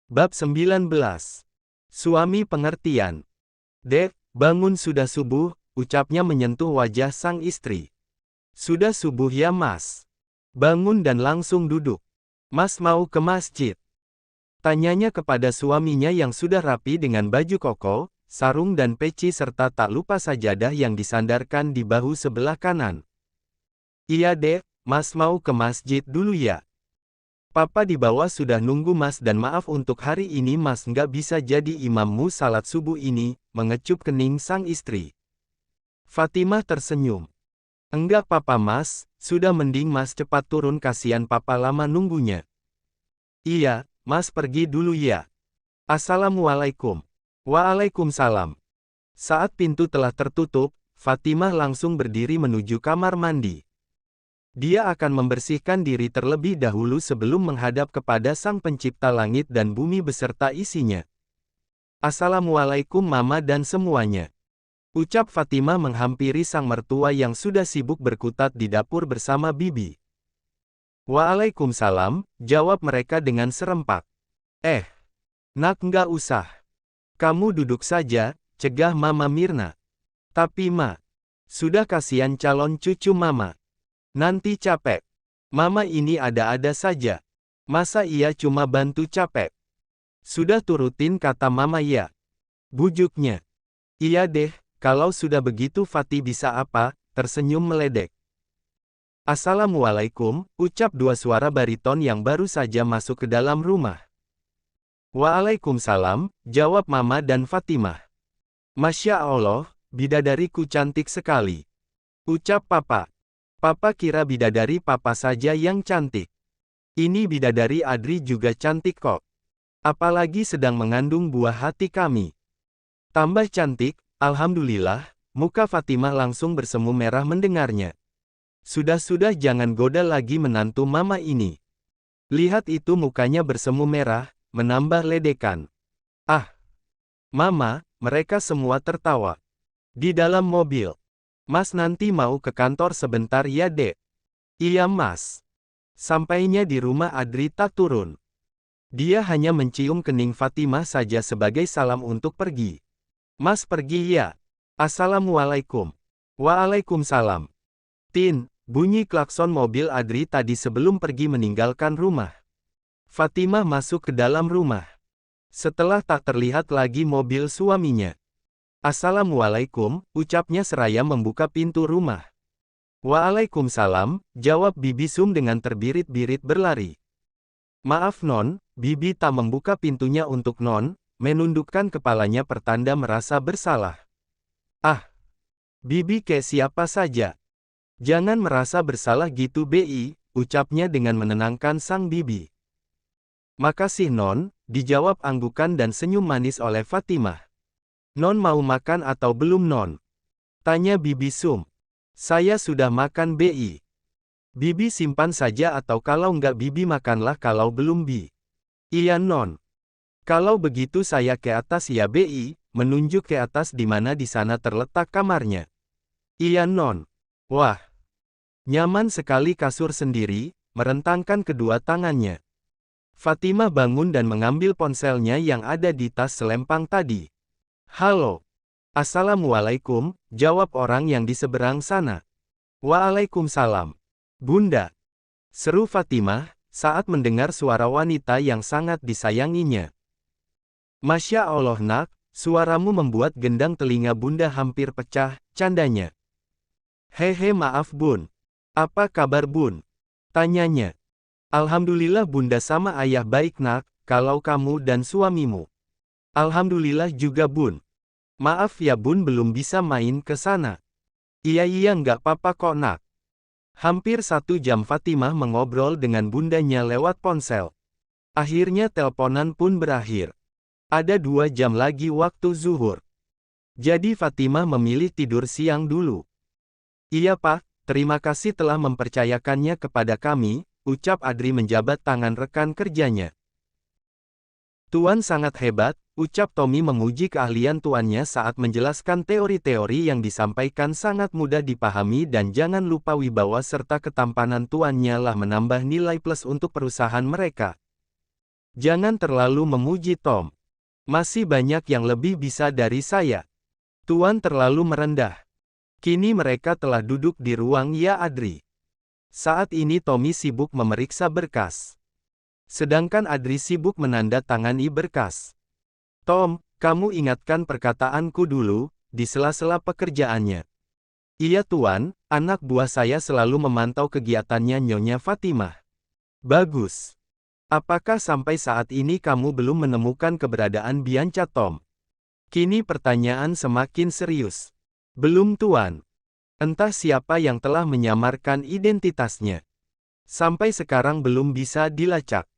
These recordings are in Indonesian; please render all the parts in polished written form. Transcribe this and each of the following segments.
Bab 19. Suami pengertian. Dek, bangun sudah subuh, ucapnya menyentuh wajah sang istri. Sudah subuh ya mas. Bangun dan langsung duduk. Mas mau ke masjid? Tanyanya kepada suaminya yang sudah rapi dengan baju koko, sarung dan peci serta tak lupa sajadah yang disandarkan di bahu sebelah kanan. Iya dek, mas mau ke masjid dulu ya. Papa di bawah sudah nunggu mas dan maaf untuk hari ini mas nggak bisa jadi imammu salat subuh ini, mengecup kening sang istri. Fatimah tersenyum. Enggak papa mas, sudah mending mas cepat turun kasihan papa lama nunggunya. Iya, mas pergi dulu ya. Assalamualaikum. Waalaikumsalam. Saat pintu telah tertutup, Fatimah langsung berdiri menuju kamar mandi. Dia akan membersihkan diri terlebih dahulu sebelum menghadap kepada Sang Pencipta langit dan bumi beserta isinya. Assalamualaikum mama dan semuanya. Ucap Fatimah menghampiri sang mertua yang sudah sibuk berkutat di dapur bersama bibi. Waalaikumsalam, jawab mereka dengan serempak. Nak nggak usah. Kamu duduk saja, cegah Mama Mirna. Tapi ma, sudah kasihan calon cucu mama. Nanti capek. Mama ini ada-ada saja. Masa ia cuma bantu capek? Sudah turutin kata mama ya. Bujuknya. Iya deh, kalau sudah begitu Fatih bisa apa, tersenyum meledek. Assalamualaikum, ucap dua suara bariton yang baru saja masuk ke dalam rumah. Waalaikumsalam, jawab mama dan Fatimah. Masya Allah, bidadariku cantik sekali. Ucap papa. Papa kira bidadari papa saja yang cantik. Ini bidadari Adri juga cantik kok. Apalagi sedang mengandung buah hati kami. Tambah cantik, alhamdulillah, muka Fatimah langsung bersemu merah mendengarnya. Sudah-sudah jangan goda lagi menantu mama ini. Lihat itu mukanya bersemu merah, menambah ledekan. Mama, mereka semua tertawa. Di dalam mobil. Mas nanti mau ke kantor sebentar ya dek? Iya mas. Sampainya di rumah Adri tak turun. Dia hanya mencium kening Fatimah saja sebagai salam untuk pergi. Mas pergi ya? Assalamualaikum. Waalaikumsalam. Tin, bunyi klakson mobil Adri tadi sebelum pergi meninggalkan rumah. Fatimah masuk ke dalam rumah. Setelah tak terlihat lagi mobil suaminya. Assalamualaikum, ucapnya seraya membuka pintu rumah. Waalaikumsalam, jawab Bibi Sum dengan terbirit-birit berlari. Maaf non, Bibi tak membuka pintunya untuk non, menundukkan kepalanya pertanda merasa bersalah. Bibi kayak siapa saja. Jangan merasa bersalah gitu Bi, ucapnya dengan menenangkan sang Bibi. Makasih non, dijawab anggukan dan senyum manis oleh Fatimah. Non mau makan atau belum non? Tanya Bibi Sum. Saya sudah makan Bi. Bibi simpan saja atau kalau enggak Bibi makanlah kalau belum Bi. Iya non. Kalau begitu saya ke atas ya Bi, menunjuk ke atas di mana di sana terletak kamarnya. Iya non. Wah. Nyaman sekali kasur sendiri, merentangkan kedua tangannya. Fatimah bangun dan mengambil ponselnya yang ada di tas selempang tadi. Halo. Assalamualaikum, jawab orang yang di seberang sana. Waalaikumsalam. Bunda. Seru Fatimah, saat mendengar suara wanita yang sangat disayanginya. Masya Allah nak, suaramu membuat gendang telinga bunda hampir pecah, candanya. Hehe maaf bun. Apa kabar bun? Tanyanya. Alhamdulillah bunda sama ayah baik nak, kalau kamu dan suamimu. Alhamdulillah juga bun. Maaf ya bun belum bisa main ke sana. Iya nggak apa-apa kok nak. Hampir 1 jam Fatimah mengobrol dengan bundanya lewat ponsel. Akhirnya teleponan pun berakhir. Ada 2 jam lagi waktu zuhur. Jadi Fatimah memilih tidur siang dulu. Iya pak, terima kasih telah mempercayakannya kepada kami, ucap Adri menjabat tangan rekan kerjanya. Tuan sangat hebat, ucap Tommy memuji keahlian tuannya saat menjelaskan teori-teori yang disampaikan sangat mudah dipahami dan jangan lupa wibawa serta ketampanan tuannya lah menambah nilai plus untuk perusahaan mereka. Jangan terlalu memuji Tom. Masih banyak yang lebih bisa dari saya. Tuan terlalu merendah. Kini mereka telah duduk di ruang Ya Adri. Saat ini Tommy sibuk memeriksa berkas. Sedangkan Adri sibuk menandatangani berkas. Tom, kamu ingatkan perkataanku dulu, di sela-sela pekerjaannya. Iya tuan, anak buah saya selalu memantau kegiatannya Nyonya Fatimah. Bagus. Apakah sampai saat ini kamu belum menemukan keberadaan Bianca Tom? Kini pertanyaan semakin serius. Belum tuan. Entah siapa yang telah menyamarkan identitasnya. Sampai sekarang belum bisa dilacak.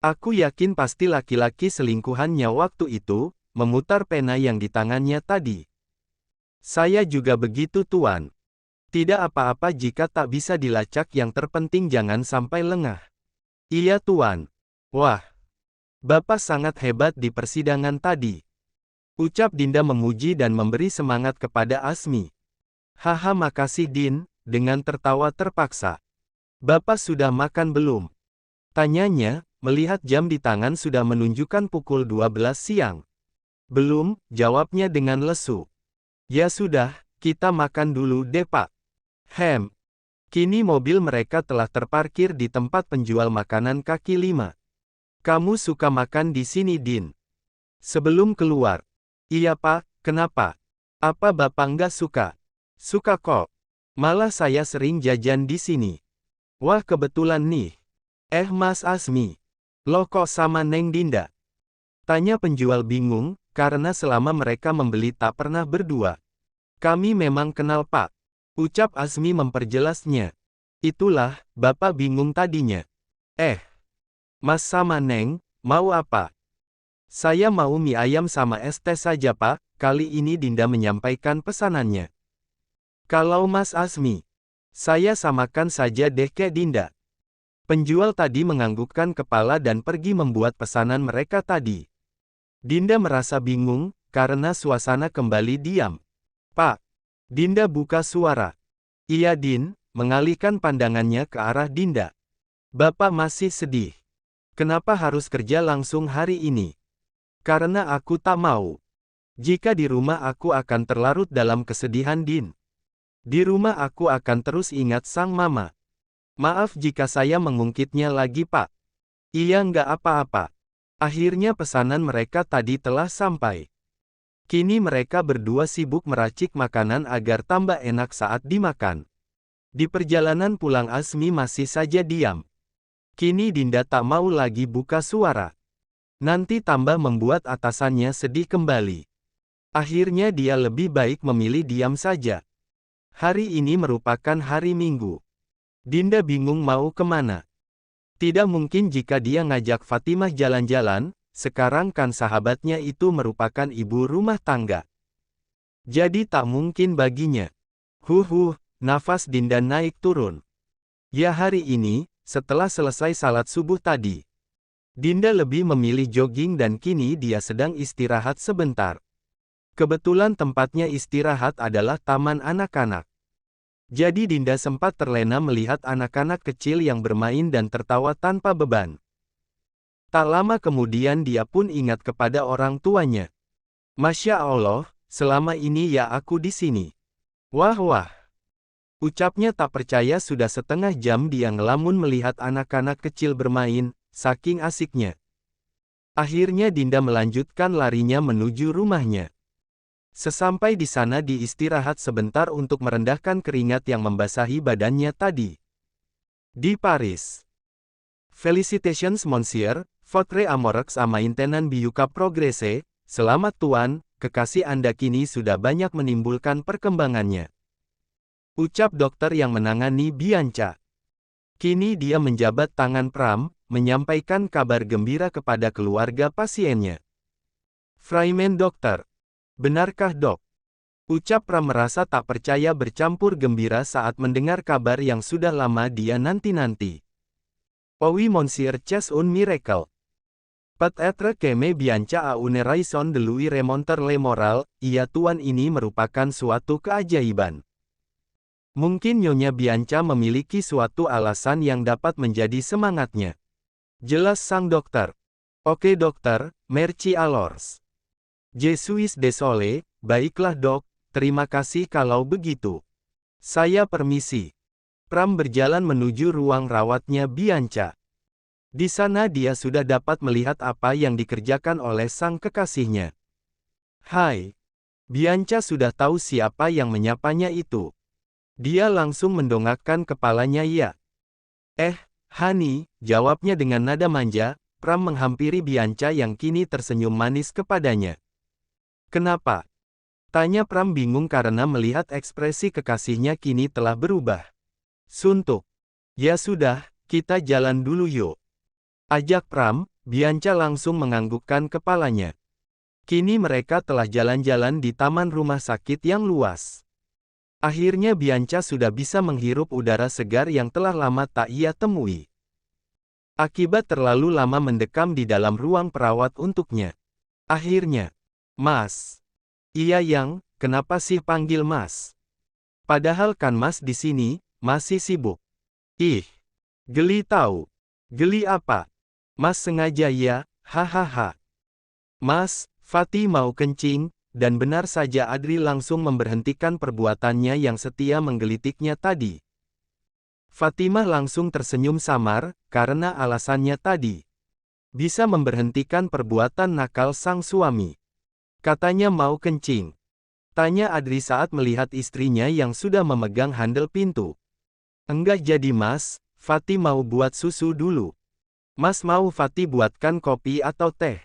Aku yakin pasti laki-laki selingkuhannya waktu itu, memutar pena yang di tangannya tadi. Saya juga begitu tuan. Tidak apa-apa jika tak bisa dilacak, yang terpenting jangan sampai lengah. Iya tuan. Wah. Bapak sangat hebat di persidangan tadi. Ucap Dinda memuji dan memberi semangat kepada Asmi. Haha, makasih Din, dengan tertawa terpaksa. Bapak sudah makan belum? Tanyanya, melihat jam di tangan sudah menunjukkan pukul 12 siang. Belum, jawabnya dengan lesu. Ya sudah, kita makan dulu deh Pak. Kini mobil mereka telah terparkir di tempat penjual makanan kaki lima. Kamu suka makan di sini Din? Sebelum keluar. Iya Pak, kenapa? Apa Bapak nggak suka? Suka kok. Malah saya sering jajan di sini. Wah kebetulan nih. Mas Asmi. Loh kok sama Neng Dinda? Tanya penjual bingung, karena selama mereka membeli tak pernah berdua. Kami memang kenal Pak. Ucap Asmi memperjelasnya. Itulah, Bapak bingung tadinya. Mas sama Neng, mau apa? Saya mau mie ayam sama es teh saja Pak, kali ini Dinda menyampaikan pesanannya. Kalau Mas Asmi, saya samakan saja deh ke Dinda. Penjual tadi menganggukkan kepala dan pergi membuat pesanan mereka tadi. Dinda merasa bingung, karena suasana kembali diam. Pak. Dinda buka suara. Iya Din, mengalihkan pandangannya ke arah Dinda. Bapak masih sedih. Kenapa harus kerja langsung hari ini? Karena aku tak mau. Jika di rumah aku akan terlarut dalam kesedihan Din. Di rumah aku akan terus ingat sang mama. Maaf jika saya mengungkitnya lagi Pak. Iya nggak apa-apa. Akhirnya pesanan mereka tadi telah sampai. Kini mereka berdua sibuk meracik makanan agar tambah enak saat dimakan. Di perjalanan pulang Asmi masih saja diam. Kini Dinda tak mau lagi buka suara. Nanti tambah membuat atasannya sedih kembali. Akhirnya dia lebih baik memilih diam saja. Hari ini merupakan hari Minggu. Dinda bingung mau kemana. Tidak mungkin jika dia ngajak Fatimah jalan-jalan. Sekarang kan sahabatnya itu merupakan ibu rumah tangga. Jadi tak mungkin baginya. Nafas Dinda naik turun. Ya hari ini, setelah selesai salat subuh tadi. Dinda lebih memilih jogging dan kini dia sedang istirahat sebentar. Kebetulan tempatnya istirahat adalah taman anak-anak. Jadi Dinda sempat terlena melihat anak-anak kecil yang bermain dan tertawa tanpa beban. Tak lama kemudian dia pun ingat kepada orang tuanya. Masya Allah, selama ini ya aku di sini. Wah. Ucapnya tak percaya sudah setengah jam dia ngelamun melihat anak-anak kecil bermain, saking asiknya. Akhirnya Dinda melanjutkan larinya menuju rumahnya. Sesampai di sana dia istirahat sebentar untuk merendahkan keringat yang membasahi badannya tadi. Di Paris. Felicitations Monsieur. Votre amoureux a maintenant biuka progrese, selamat tuan, kekasih Anda kini sudah banyak menimbulkan perkembangannya. Ucap dokter yang menangani Bianca. Kini dia menjabat tangan Pram, menyampaikan kabar gembira kepada keluarga pasiennya. Fraimen dokter. Benarkah dok? Ucap Pram merasa tak percaya bercampur gembira saat mendengar kabar yang sudah lama dia nanti-nanti. Oui Monsieur c'est un miracle. Peut-être que me Bianca a une raison de lui remonter le moral, iya tuan ini merupakan suatu keajaiban. Mungkin Nyonya Bianca memiliki suatu alasan yang dapat menjadi semangatnya. Jelas sang dokter. Oke dokter, merci alors. Je suis désolé, baiklah dok, terima kasih kalau begitu. Saya permisi. Pram berjalan menuju ruang rawatnya Bianca. Di sana dia sudah dapat melihat apa yang dikerjakan oleh sang kekasihnya. Hai. Bianca sudah tahu siapa yang menyapanya itu. Dia langsung mendongakkan kepalanya ya. Honey, jawabnya dengan nada manja. Pram menghampiri Bianca yang kini tersenyum manis kepadanya. Kenapa? Tanya Pram bingung karena melihat ekspresi kekasihnya kini telah berubah. Suntuk. Ya sudah, kita jalan dulu yuk. Ajak Pram, Bianca langsung menganggukkan kepalanya. Kini mereka telah jalan-jalan di taman rumah sakit yang luas. Akhirnya Bianca sudah bisa menghirup udara segar yang telah lama tak ia temui. Akibat terlalu lama mendekam di dalam ruang perawat untuknya. Akhirnya, Mas. Iya yang, kenapa sih panggil Mas? Padahal kan Mas di sini, masih sibuk. Ih, geli tahu. Geli apa? Mas sengaja ya, hahaha. Mas, Fatih mau kencing, dan benar saja Adri langsung memberhentikan perbuatannya yang setia menggelitiknya tadi. Fatimah langsung tersenyum samar, karena alasannya tadi. Bisa memberhentikan perbuatan nakal sang suami. Katanya mau kencing. Tanya Adri saat melihat istrinya yang sudah memegang handle pintu. Enggak jadi Mas, Fatih mau buat susu dulu. Mas mau Fatih buatkan kopi atau teh?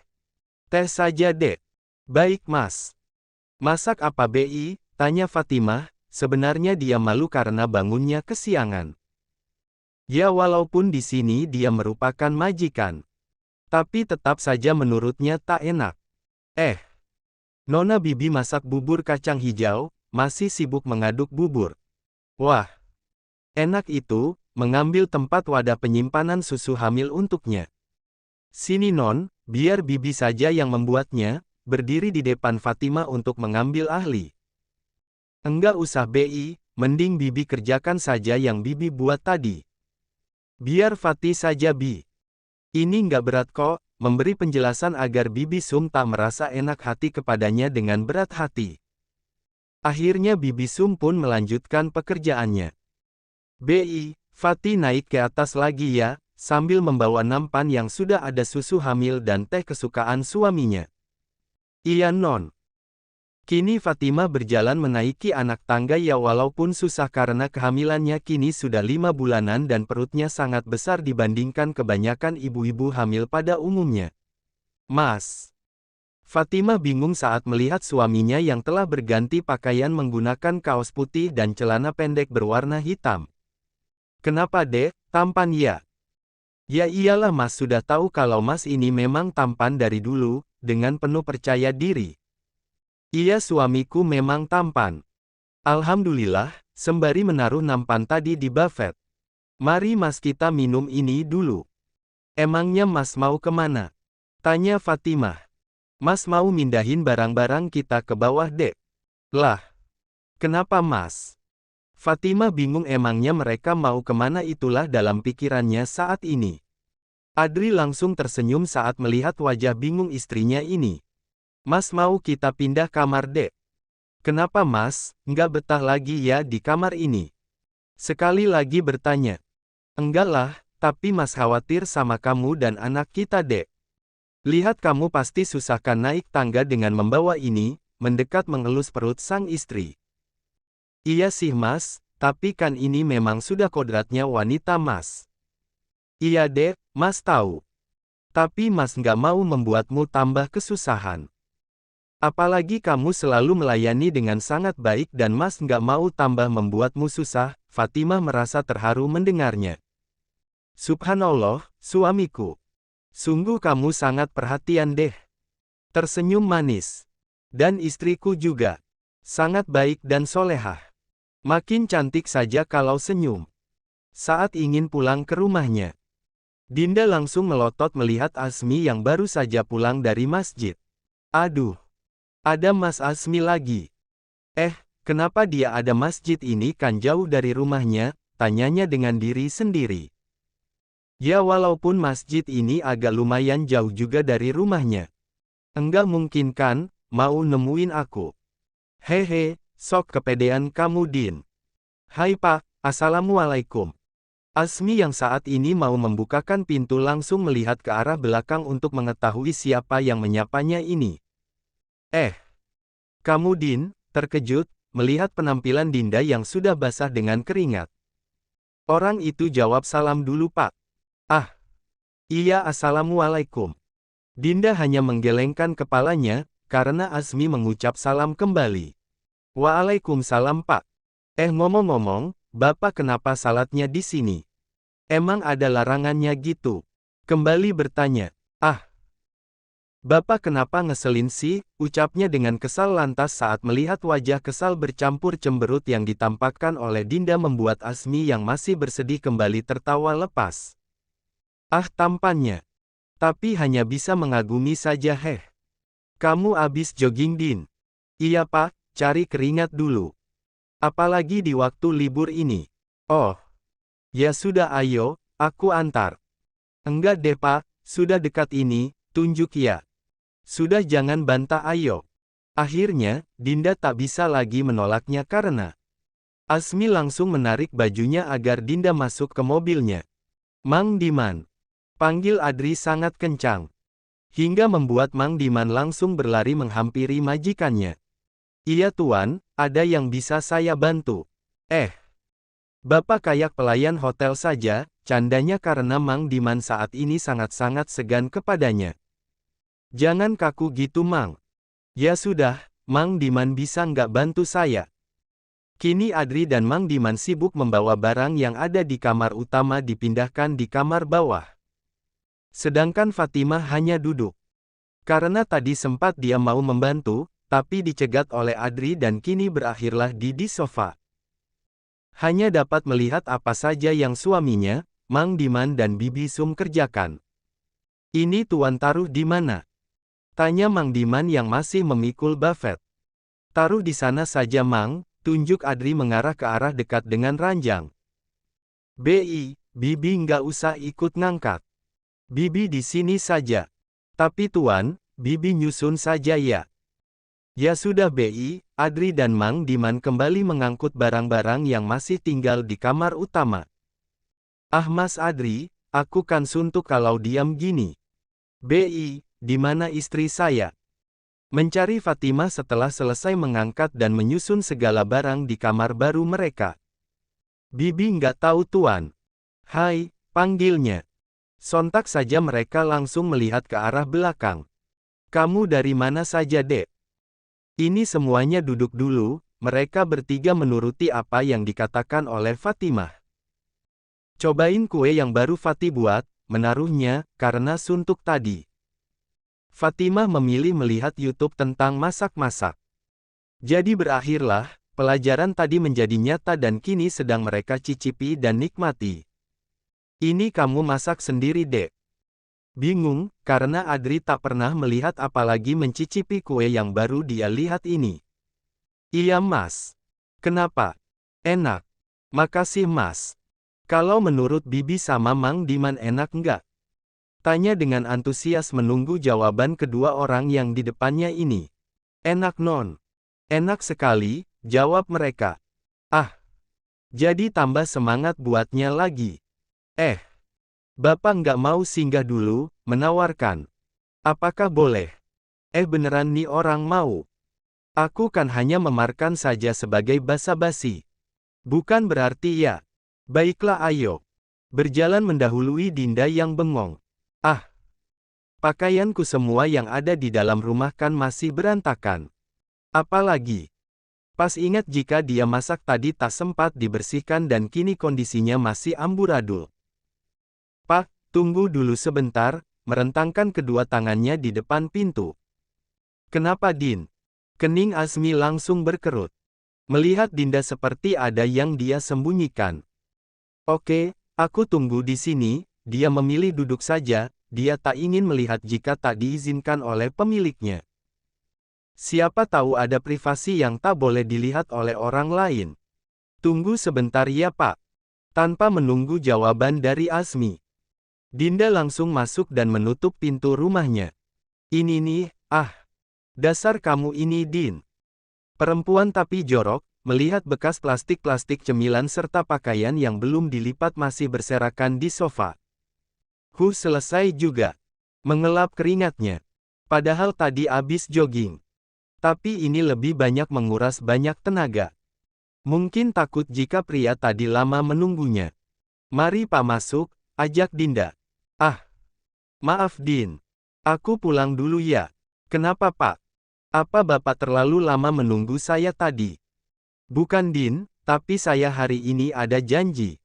Teh saja dek. Baik Mas. Masak apa Bi? Tanya Fatimah, sebenarnya dia malu karena bangunnya kesiangan. Ya walaupun di sini dia merupakan majikan. Tapi tetap saja menurutnya tak enak. Nona Bibi masak bubur kacang hijau, masih sibuk mengaduk bubur. Wah, enak itu, mengambil tempat wadah penyimpanan susu hamil untuknya. Sini Non, biar Bibi saja yang membuatnya, berdiri di depan Fatimah untuk mengambil ahli. Enggak usah Bi, mending Bibi kerjakan saja yang Bibi buat tadi. Biar Fatih saja Bi. Ini nggak berat kok, memberi penjelasan agar Bibi Sum tak merasa enak hati kepadanya dengan berat hati. Akhirnya Bibi Sum pun melanjutkan pekerjaannya. Bi, Fatih naik ke atas lagi ya, sambil membawa nampan yang sudah ada susu hamil dan teh kesukaan suaminya. Iya Non. Kini Fatimah berjalan menaiki anak tangga ya walaupun susah karena kehamilannya kini sudah 5 bulanan dan perutnya sangat besar dibandingkan kebanyakan ibu-ibu hamil pada umumnya. Mas. Fatimah bingung saat melihat suaminya yang telah berganti pakaian menggunakan kaos putih dan celana pendek berwarna hitam. Kenapa dek, tampan ya? Ya iyalah Mas sudah tahu kalau Mas ini memang tampan dari dulu, dengan penuh percaya diri. Iya suamiku memang tampan. Alhamdulillah, sembari menaruh nampan tadi di buffet. Mari Mas kita minum ini dulu. Emangnya Mas mau kemana? Tanya Fatimah. Mas mau mindahin barang-barang kita ke bawah dek. Lah. Kenapa Mas? Fatimah bingung emangnya mereka mau kemana itulah dalam pikirannya saat ini. Adri langsung tersenyum saat melihat wajah bingung istrinya ini. Mas mau kita pindah kamar dek. Kenapa Mas, nggak betah lagi ya di kamar ini? Sekali lagi bertanya. Enggak lah, tapi Mas khawatir sama kamu dan anak kita dek. Lihat kamu pasti susahkan naik tangga dengan membawa ini, mendekat mengelus perut sang istri. Iya sih Mas, tapi kan ini memang sudah kodratnya wanita Mas. Iya dek, Mas tahu. Tapi Mas nggak mau membuatmu tambah kesusahan. Apalagi kamu selalu melayani dengan sangat baik dan Mas nggak mau tambah membuatmu susah, Fatimah merasa terharu mendengarnya. Subhanallah, suamiku. Sungguh kamu sangat perhatian deh. Tersenyum manis. Dan istriku juga. Sangat baik dan solehah. Makin cantik saja kalau senyum. Saat ingin pulang ke rumahnya. Dinda langsung melotot melihat Asmi yang baru saja pulang dari masjid. Aduh. Ada Mas Asmi lagi. Kenapa dia ada masjid ini kan jauh dari rumahnya, tanyanya dengan diri sendiri. Ya walaupun masjid ini agak lumayan jauh juga dari rumahnya. Enggak mungkin kan, mau nemuin aku. Hehe, sok kepedean kamu Din. Hai Pak, Assalamualaikum. Asmi yang saat ini mau membukakan pintu langsung melihat ke arah belakang untuk mengetahui siapa yang menyapanya ini. Kamu Din, terkejut, melihat penampilan Dinda yang sudah basah dengan keringat. Orang itu jawab salam dulu Pak. Ah, iya Assalamualaikum. Dinda hanya menggelengkan kepalanya, karena Asmi mengucap salam kembali. Waalaikumsalam Pak. Ngomong-ngomong, Bapak kenapa salatnya di sini? Emang ada larangannya gitu? Kembali bertanya. Ah, Bapak kenapa ngeselin sih? Ucapnya dengan kesal lantas saat melihat wajah kesal bercampur cemberut yang ditampakkan oleh Dinda membuat Asmi yang masih bersedih kembali tertawa lepas. Ah tampannya. Tapi hanya bisa mengagumi saja heh. Kamu abis jogging Din? Iya Pak, cari keringat dulu. Apalagi di waktu libur ini. Oh. Ya sudah ayo, aku antar. Enggak deh Pak, sudah dekat ini, tunjuk ya. Sudah jangan bantah ayo. Akhirnya, Dinda tak bisa lagi menolaknya karena Asmi langsung menarik bajunya agar Dinda masuk ke mobilnya. Mang Diman. Panggil Adri sangat kencang. Hingga membuat Mang Diman langsung berlari menghampiri majikannya. Iya tuan, ada yang bisa saya bantu. Bapak kayak pelayan hotel saja, candanya karena Mang Diman saat ini sangat-sangat segan kepadanya. Jangan kaku gitu Mang. Ya sudah, Mang Diman bisa nggak bantu saya? Kini Adri dan Mang Diman sibuk membawa barang yang ada di kamar utama dipindahkan di kamar bawah. Sedangkan Fatimah hanya duduk. Karena tadi sempat dia mau membantu, tapi dicegat oleh Adri dan kini berakhirlah di sofa. Hanya dapat melihat apa saja yang suaminya, Mang Diman dan Bibi Sum kerjakan. Ini tuan taruh di mana? Tanya Mang Diman yang masih memikul buffet. Taruh di sana saja Mang, tunjuk Adri mengarah ke arah dekat dengan ranjang. Bibi nggak usah ikut ngangkat. Bibi di sini saja. Tapi tuan, Bibi nyusun saja ya. Ya sudah Adri dan Mang Diman kembali mengangkut barang-barang yang masih tinggal di kamar utama. Ah Mas Adri, aku kan suntuk kalau diam gini. Di mana istri saya? Mencari Fatimah setelah selesai mengangkat dan menyusun segala barang di kamar baru mereka. Bibi nggak tahu tuan. Hai, panggilnya. Sontak saja mereka langsung melihat ke arah belakang. Kamu dari mana saja dek? Ini semuanya duduk dulu, mereka bertiga menuruti apa yang dikatakan oleh Fatimah. Cobain kue yang baru Fatih buat, menaruhnya, karena suntuk tadi. Fatimah memilih melihat YouTube tentang masak-masak. Jadi berakhirlah, pelajaran tadi menjadi nyata dan kini sedang mereka cicipi dan nikmati. Ini kamu masak sendiri dek? Bingung, karena Adri tak pernah melihat apalagi mencicipi kue yang baru dia lihat ini. Iya mas. Kenapa? Enak. Makasih mas. Kalau menurut Bibi sama Mang Diman enak nggak? Tanya dengan antusias menunggu jawaban kedua orang yang di depannya ini. Enak non. Enak sekali, jawab mereka. Ah. Jadi tambah semangat buatnya lagi. Bapak nggak mau singgah dulu, menawarkan. Apakah boleh? Beneran nih orang mau. Aku kan hanya memarkan saja sebagai basa-basi. Bukan berarti ya. Baiklah ayo. Berjalan mendahului Dinda yang bengong. Ah. Pakaianku semua yang ada di dalam rumah kan masih berantakan. Apalagi. Pas ingat jika dia masak tadi tak sempat dibersihkan dan kini kondisinya masih amburadul. Pak, tunggu dulu sebentar, merentangkan kedua tangannya di depan pintu. Kenapa Din? Kening Asmi langsung berkerut. Melihat Dinda seperti ada yang dia sembunyikan. Oke, aku tunggu di sini, dia memilih duduk saja, dia tak ingin melihat jika tak diizinkan oleh pemiliknya. Siapa tahu ada privasi yang tak boleh dilihat oleh orang lain. Tunggu sebentar ya Pak. Tanpa menunggu jawaban dari Asmi. Dinda langsung masuk dan menutup pintu rumahnya. Ini nih, dasar kamu ini Din. Perempuan tapi jorok, melihat bekas plastik-plastik cemilan serta pakaian yang belum dilipat masih berserakan di sofa. Selesai juga. Mengelap keringatnya. Padahal tadi abis jogging. Tapi ini lebih banyak menguras banyak tenaga. Mungkin takut jika pria tadi lama menunggunya. Mari Pak masuk, ajak Dinda. Maaf Din. Aku pulang dulu ya. Kenapa Pak? Apa Bapak terlalu lama menunggu saya tadi? Bukan Din, tapi saya hari ini ada janji.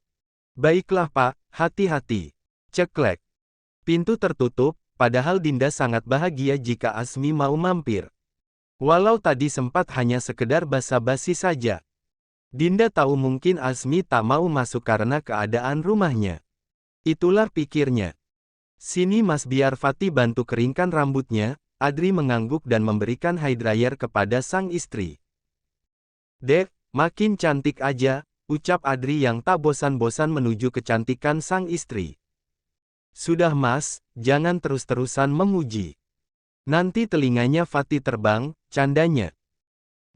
Baiklah Pak, hati-hati. Ceklek. Pintu tertutup, padahal Dinda sangat bahagia jika Asmi mau mampir. Walau tadi sempat hanya sekedar basa-basi saja. Dinda tahu mungkin Asmi tak mau masuk karena keadaan rumahnya. Itulah pikirnya. Sini Mas biar Fatih bantu keringkan rambutnya. Adri mengangguk dan memberikan hair dryer kepada sang istri. Dek, makin cantik aja, ucap Adri yang tak bosan-bosan menuju kecantikan sang istri. Sudah Mas, jangan terus-terusan memuji. Nanti telinganya Fatih terbang, candanya.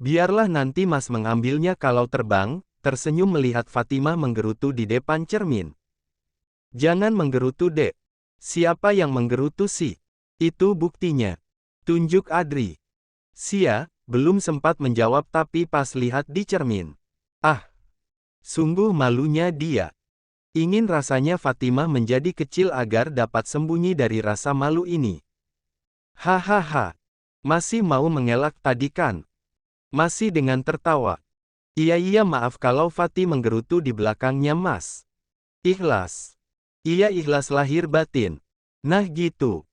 Biarlah nanti Mas mengambilnya kalau terbang, tersenyum melihat Fatimah menggerutu di depan cermin. Jangan menggerutu Dek. Siapa yang menggerutu sih? Itu buktinya. Tunjuk Adri. Sia, belum sempat menjawab tapi pas lihat di cermin. Sungguh malunya dia. Ingin rasanya Fatimah menjadi kecil agar dapat sembunyi dari rasa malu ini. Hahaha. Masih mau mengelak tadi kan? Masih dengan tertawa. Iya maaf kalau Fatih menggerutu di belakangnya Mas. Ikhlas. Iya ikhlas lahir batin. Nah gitu.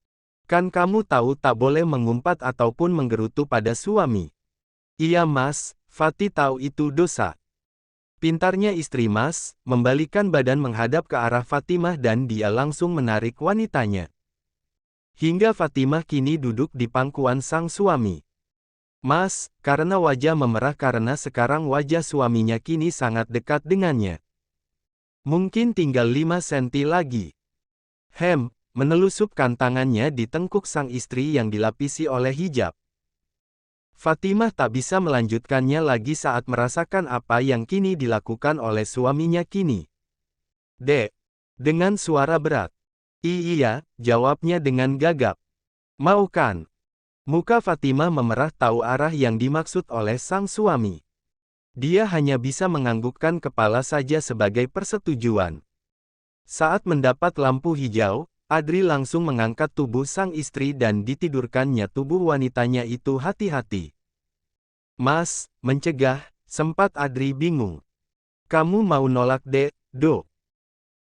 Kan kamu tahu tak boleh mengumpat ataupun menggerutu pada suami. Iya Mas, Fatih tahu itu dosa. Pintarnya istri Mas, membalikkan badan menghadap ke arah Fatimah dan dia langsung menarik wanitanya. Hingga Fatimah kini duduk di pangkuan sang suami. Mas, karena wajah memerah karena sekarang wajah suaminya kini sangat dekat dengannya. Mungkin tinggal 5 senti lagi. Menelusupkan tangannya di tengkuk sang istri yang dilapisi oleh hijab. Fatimah tak bisa melanjutkannya lagi saat merasakan apa yang kini dilakukan oleh suaminya kini. Dek. Dengan suara berat. Iya, jawabnya dengan gagap. Mau kan? Muka Fatimah memerah tahu arah yang dimaksud oleh sang suami. Dia hanya bisa menganggukkan kepala saja sebagai persetujuan. Saat mendapat lampu hijau, Adri langsung mengangkat tubuh sang istri dan ditidurkannya tubuh wanitanya itu hati-hati. Mas, mencegah, sempat Adri bingung. Kamu mau nolak Dek, Do?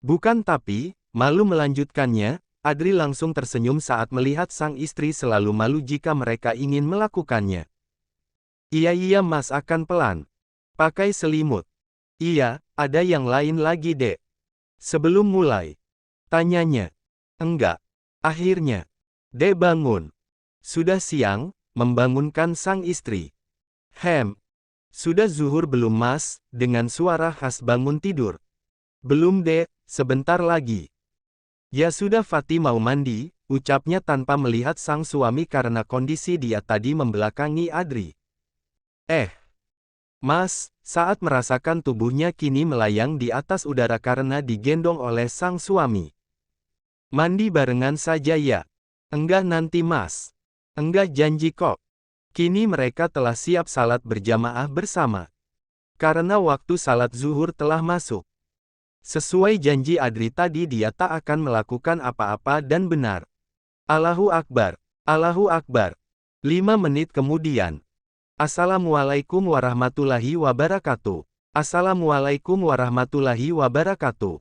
Bukan tapi, malu melanjutkannya, Adri langsung tersenyum saat melihat sang istri selalu malu jika mereka ingin melakukannya. Iya Mas akan pelan. Pakai selimut. Iya, ada yang lain lagi Dek. Sebelum mulai. Tanyanya. Enggak. Akhirnya. Dek bangun. Sudah siang, membangunkan sang istri. Sudah zuhur belum Mas, dengan suara khas bangun tidur. Belum Dek, sebentar lagi. Ya sudah Fatih mau mandi, ucapnya tanpa melihat sang suami karena kondisi dia tadi membelakangi Adri. Mas, saat merasakan tubuhnya kini melayang di atas udara karena digendong oleh sang suami. Mandi barengan saja ya. Enggak nanti Mas. Enggak janji kok. Kini mereka telah siap salat berjamaah bersama. Karena waktu salat zuhur telah masuk. Sesuai janji Adri tadi dia tak akan melakukan apa-apa dan benar. Allahu Akbar. Allahu Akbar. 5 menit kemudian. Assalamualaikum warahmatullahi wabarakatuh. Assalamualaikum warahmatullahi wabarakatuh.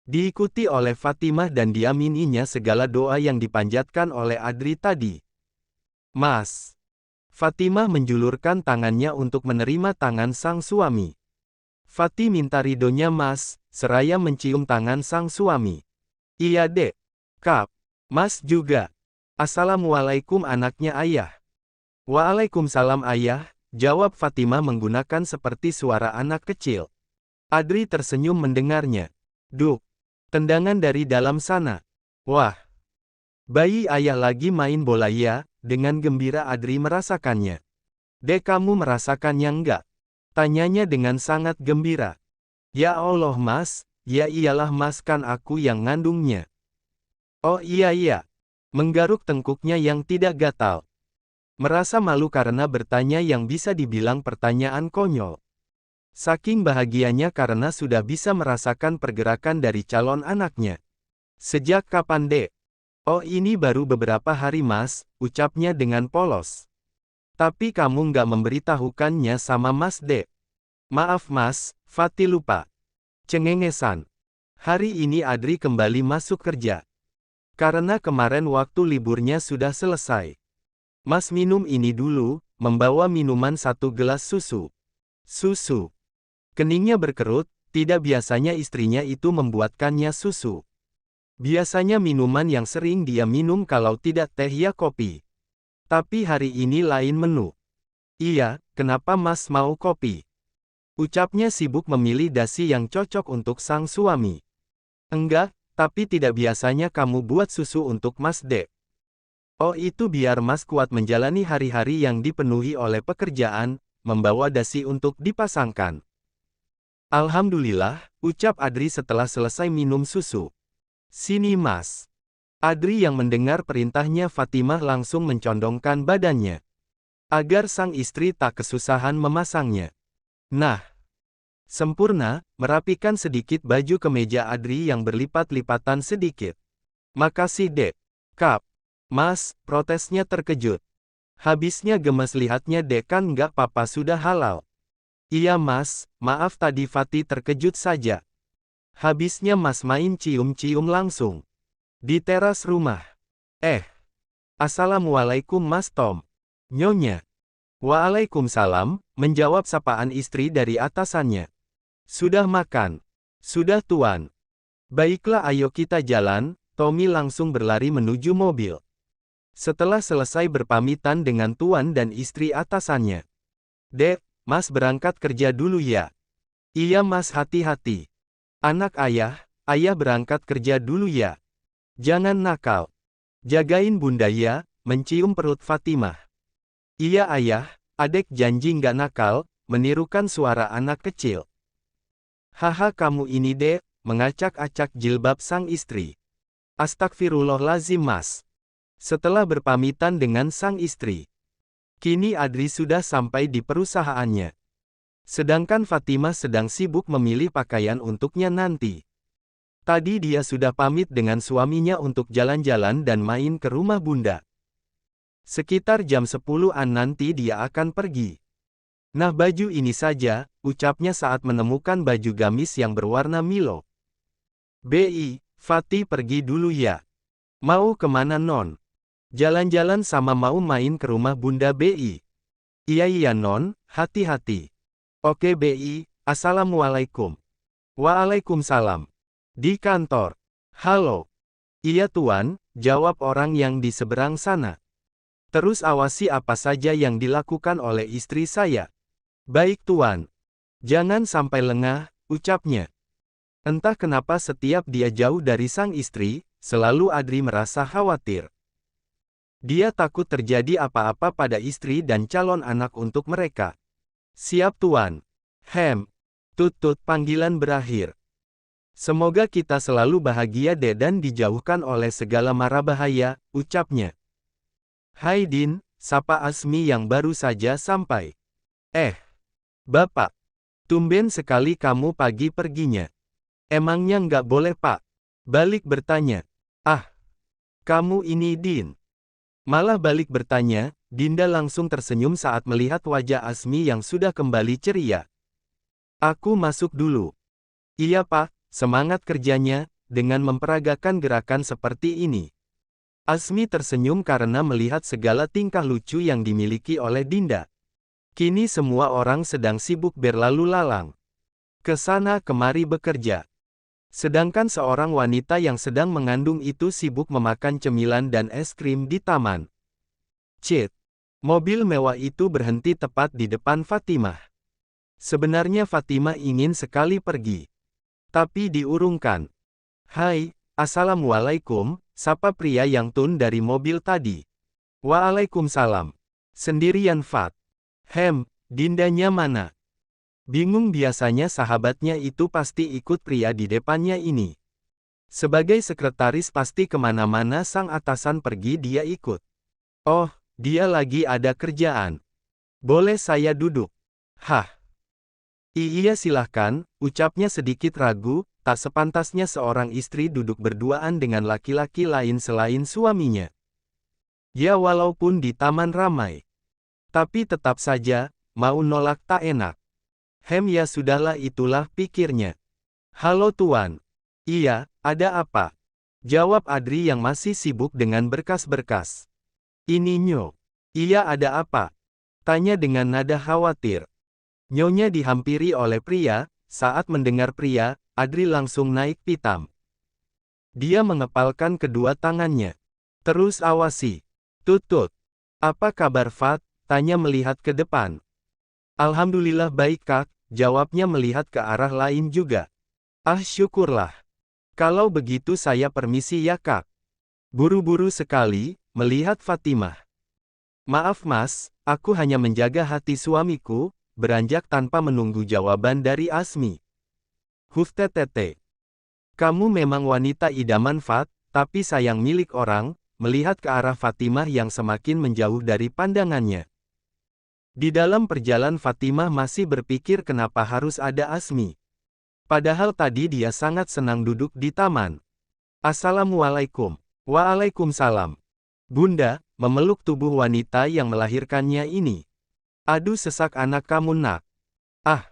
Diikuti oleh Fatimah dan diamininya segala doa yang dipanjatkan oleh Adri tadi. Mas. Fatimah menjulurkan tangannya untuk menerima tangan sang suami. Fatih minta ridhonya Mas, seraya mencium tangan sang suami. Iya Dek. Kap. Mas juga. Assalamualaikum anaknya ayah. Waalaikumsalam ayah, jawab Fatimah menggunakan seperti suara anak kecil. Adri tersenyum mendengarnya. Duh, tendangan dari dalam sana. Wah, bayi ayah lagi main bola ya, dengan gembira Adri merasakannya. Dek, kamu merasakannya enggak? Tanyanya dengan sangat gembira. Ya Allah Mas, ya iyalah Mas, kan aku yang ngandungnya. Oh iya. Menggaruk tengkuknya yang tidak gatal. Merasa malu karena bertanya yang bisa dibilang pertanyaan konyol. Saking bahagianya karena sudah bisa merasakan pergerakan dari calon anaknya. Sejak kapan Dek? Oh ini baru beberapa hari Mas, ucapnya dengan polos. Tapi kamu nggak memberitahukannya sama Mas Dek. Maaf Mas, Fatih lupa. Cengengesan. Hari ini Adri kembali masuk kerja. Karena kemarin waktu liburnya sudah selesai. Mas minum ini dulu, membawa minuman 1 gelas susu. Susu. Keningnya berkerut, tidak biasanya istrinya itu membuatkannya susu. Biasanya minuman yang sering dia minum kalau tidak teh ya kopi. Tapi hari ini lain menu. Iya, kenapa Mas mau kopi? Ucapnya sibuk memilih dasi yang cocok untuk sang suami. Enggak, tapi tidak biasanya kamu buat susu untuk Mas Dek. Oh itu biar Mas kuat menjalani hari-hari yang dipenuhi oleh pekerjaan, membawa dasi untuk dipasangkan. Alhamdulillah, ucap Adri setelah selesai minum susu. Sini Mas. Adri yang mendengar perintahnya Fatimah langsung mencondongkan badannya. Agar sang istri tak kesusahan memasangnya. Nah, sempurna, merapikan sedikit baju kemeja Adri yang berlipat-lipatan sedikit. Makasih Dek. Kap. Mas, protesnya terkejut. Habisnya gemes lihatnya Dek, kan nggak papa sudah halal. Iya Mas, maaf tadi Fatih terkejut saja. Habisnya Mas main cium-cium langsung. Di teras rumah. Assalamualaikum Mas Tom. Nyonya. Waalaikumsalam, menjawab sapaan istri dari atasannya. Sudah makan? Sudah Tuan. Baiklah ayo kita jalan, Tommy langsung berlari menuju mobil. Setelah selesai berpamitan dengan tuan dan istri atasannya. Dek, Mas berangkat kerja dulu ya. Iya Mas, hati-hati. Anak ayah berangkat kerja dulu ya. Jangan nakal. Jagain Bunda ya, mencium perut Fatimah. Iya ayah, adek janji nggak nakal, menirukan suara anak kecil. Haha kamu ini Dek, mengacak-acak jilbab sang istri. Astagfirullahaladzim Mas. Setelah berpamitan dengan sang istri. Kini Adri sudah sampai di perusahaannya. Sedangkan Fatimah sedang sibuk memilih pakaian untuknya nanti. Tadi dia sudah pamit dengan suaminya untuk jalan-jalan dan main ke rumah Bunda. Sekitar jam 10-an nanti dia akan pergi. Nah baju ini saja, ucapnya saat menemukan baju gamis yang berwarna Milo. Bi, Fatih pergi dulu ya. Mau kemana Non? Jalan-jalan sama mau main ke rumah Bunda Bi. Iya Non, hati-hati. Oke Bi, Assalamualaikum. Waalaikumsalam. Di kantor. Halo. Iya Tuan, jawab orang yang di seberang sana. Terus awasi apa saja yang dilakukan oleh istri saya. Baik Tuan. Jangan sampai lengah, ucapnya. Entah kenapa setiap dia jauh dari sang istri, selalu Adri merasa khawatir. Dia takut terjadi apa-apa pada istri dan calon anak untuk mereka. Siap Tuan. Tut panggilan berakhir. Semoga kita selalu bahagia Dek dan dijauhkan oleh segala mara bahaya, ucapnya. Hai Din, sapa Asmi yang baru saja sampai. Bapak. Tumben sekali kamu pagi perginya. Emangnya nggak boleh Pak? Balik bertanya. Kamu ini Din. Malah balik bertanya, Dinda langsung tersenyum saat melihat wajah Asmi yang sudah kembali ceria. Aku masuk dulu. Iya Pak, semangat kerjanya, dengan memperagakan gerakan seperti ini. Asmi tersenyum karena melihat segala tingkah lucu yang dimiliki oleh Dinda. Kini semua orang sedang sibuk berlalu lalang. Ke sana kemari bekerja. Sedangkan seorang wanita yang sedang mengandung itu sibuk memakan cemilan dan es krim di taman. Cit. Mobil mewah itu berhenti tepat di depan Fatimah. Sebenarnya Fatimah ingin sekali pergi. Tapi diurungkan. Hai, Assalamualaikum, sapa pria yang turun dari mobil tadi. Waalaikumsalam. Sendirian Fat. Dindanya mana? Bingung, biasanya sahabatnya itu pasti ikut pria di depannya ini. Sebagai sekretaris pasti kemana-mana sang atasan pergi dia ikut. Oh, dia lagi ada kerjaan. Boleh saya duduk? Hah? Iya silahkan, ucapnya sedikit ragu, tak sepantasnya seorang istri duduk berduaan dengan laki-laki lain selain suaminya. Ya walaupun di taman ramai. Tapi tetap saja, mau nolak tak enak. Ya sudahlah, itulah pikirnya. Halo Tuan. Iya, ada apa? Jawab Adri yang masih sibuk dengan berkas-berkas. Ini Nyo. Iya, ada apa? Tanya dengan nada khawatir. Nyonya dihampiri oleh pria. Saat mendengar pria, Adri langsung naik pitam. Dia mengepalkan kedua tangannya. Terus awasi. Tutut. Apa kabar Fat? Tanya melihat ke depan. Alhamdulillah baik Kak, jawabnya melihat ke arah lain juga. Ah syukurlah. Kalau begitu saya permisi ya Kak. Buru-buru sekali, melihat Fatimah. Maaf Mas, aku hanya menjaga hati suamiku, beranjak tanpa menunggu jawaban dari Asmi. Tete. Kamu memang wanita idaman Fat, tapi sayang milik orang, melihat ke arah Fatimah yang semakin menjauh dari pandangannya. Di dalam perjalanan Fatimah masih berpikir kenapa harus ada Asmi. Padahal tadi dia sangat senang duduk di taman. Assalamualaikum. Waalaikumsalam. Bunda, memeluk tubuh wanita yang melahirkannya ini. Aduh sesak anak kamu nak. Ah.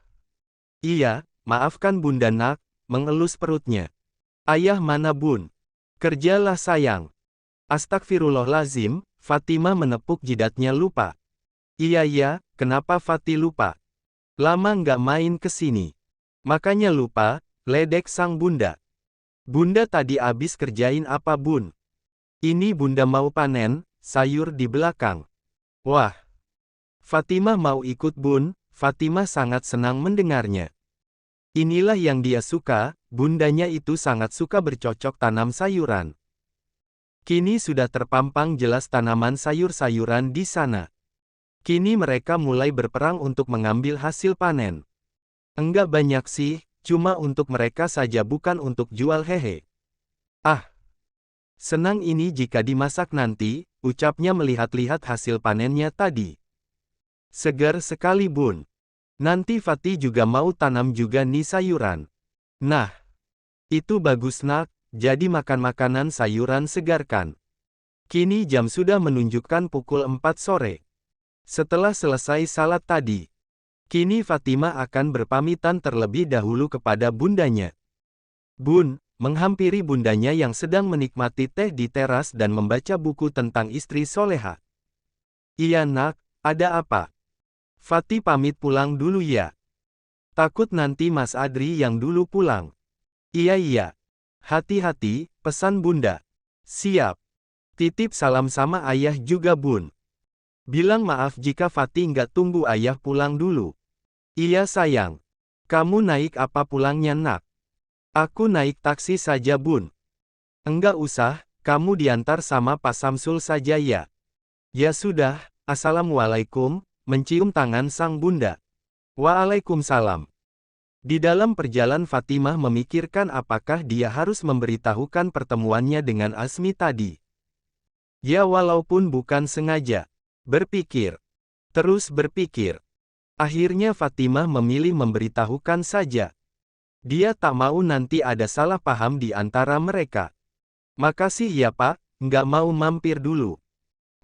Iya, maafkan Bunda nak, mengelus perutnya. Ayah mana Bun? Kerjalah sayang. Astagfirullahalazim, Fatimah menepuk jidatnya lupa. Iya, kenapa Fatih lupa? Lama nggak main ke sini. Makanya lupa, ledek sang bunda. Bunda tadi abis kerjain apa Bun? Ini Bunda mau panen, sayur di belakang. Wah. Fatimah mau ikut Bun, Fatimah sangat senang mendengarnya. Inilah yang dia suka, bundanya itu sangat suka bercocok tanam sayuran. Kini sudah terpampang jelas tanaman sayur-sayuran di sana. Kini mereka mulai berperang untuk mengambil hasil panen. Enggak banyak sih, cuma untuk mereka saja bukan untuk jual hehe. Ah, senang ini jika dimasak nanti, ucapnya melihat-lihat hasil panennya tadi. Segar sekali Bun. Nanti Fatih juga mau tanam juga nih sayuran. Nah, itu bagus nak, jadi makan makanan sayuran segarkan. Kini jam sudah menunjukkan pukul 4 sore. Setelah selesai salat tadi, kini Fatimah akan berpamitan terlebih dahulu kepada bundanya. Bun, menghampiri bundanya yang sedang menikmati teh di teras dan membaca buku tentang istri soleha. Iya nak, ada apa? Fatih pamit pulang dulu ya. Takut nanti Mas Adri yang dulu pulang. Iya. Hati-hati, pesan Bunda. Siap. Titip salam sama ayah juga Bun. Bilang maaf jika Fatih nggak tunggu ayah pulang dulu. Iya sayang. Kamu naik apa pulangnya nak? Aku naik taksi saja Bun. Enggak usah, kamu diantar sama Pak Samsul saja ya. Ya sudah, assalamualaikum, mencium tangan sang bunda. Waalaikumsalam. Di dalam perjalanan Fatimah memikirkan apakah dia harus memberitahukan pertemuannya dengan Asmi tadi. Ya walaupun bukan sengaja. Terus berpikir. Akhirnya Fatimah memilih memberitahukan saja. Dia tak mau nanti ada salah paham di antara mereka. Makasih ya Pak, nggak mau mampir dulu.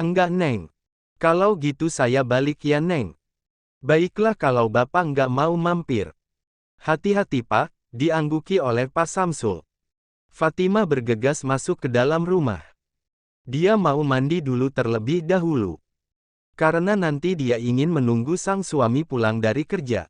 Enggak Neng. Kalau gitu saya balik ya Neng. Baiklah kalau Bapak nggak mau mampir. Hati-hati Pak, diangguki oleh Pak Samsul. Fatimah bergegas masuk ke dalam rumah. Dia mau mandi dulu terlebih dahulu. Karena nanti dia ingin menunggu sang suami pulang dari kerja.